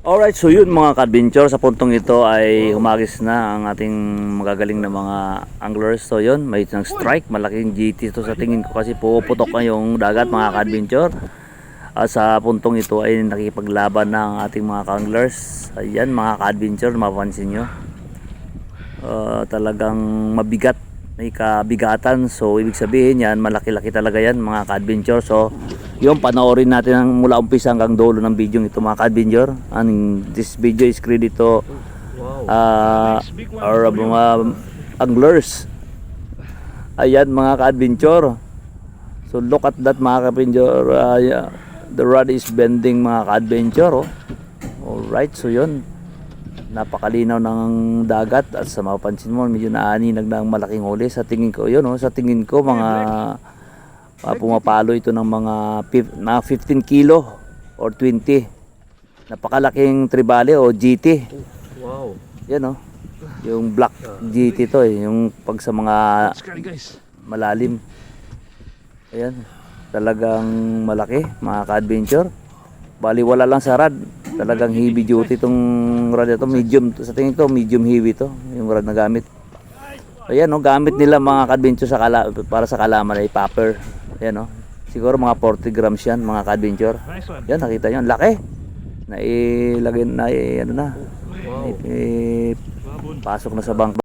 Alright, so yun mga ka-adventure, sa puntong ito ay humagis na ang ating magagaling na mga anglers. So yun, may isang strike, malaking GT ito sa tingin ko kasi puputok na yung dagat mga ka-adventure. Sa puntong ito ay nakipaglaban na ang ating mga ka-anglers. Ayan mga ka-adventure, mapapansin nyo. Talagang mabigat, may kabigatan. So ibig sabihin yan, malaki-laki talaga yan mga ka-adventure. So yung panoorin natin ang mula umpisa hanggang dulo ng video ito mga ka-adventure. And this video is credit to our mga anglers. Ayan mga ka-adventure. So look at that mga ka-adventure. The rod is bending mga ka-adventure. Alright, so yun, napakalinaw ng dagat at sa mapapansin mo medyo naaninag na ang malaking huli. Sa tingin ko yun, sa tingin ko mga pumapalo ito ng mga 15 kilo or 20. Napakalaking tribale o GT. Wow. Yan yung black GT to yung pag sa mga malalim. Ayan, talagang malaki mga ka-adventure. Bali wala lang sa rad, talagang heavy duty itong rad ito. Medium, sa tingin ko medium heavy to yung rad na gamit. Ayan gamit nila mga ka-adventure para sa kalaman ay popper. Ayan siguro mga 40 grams yan mga ka-adventure. Yan, nakita nyo, ang laki. Nailagay na, pasok na sa bank.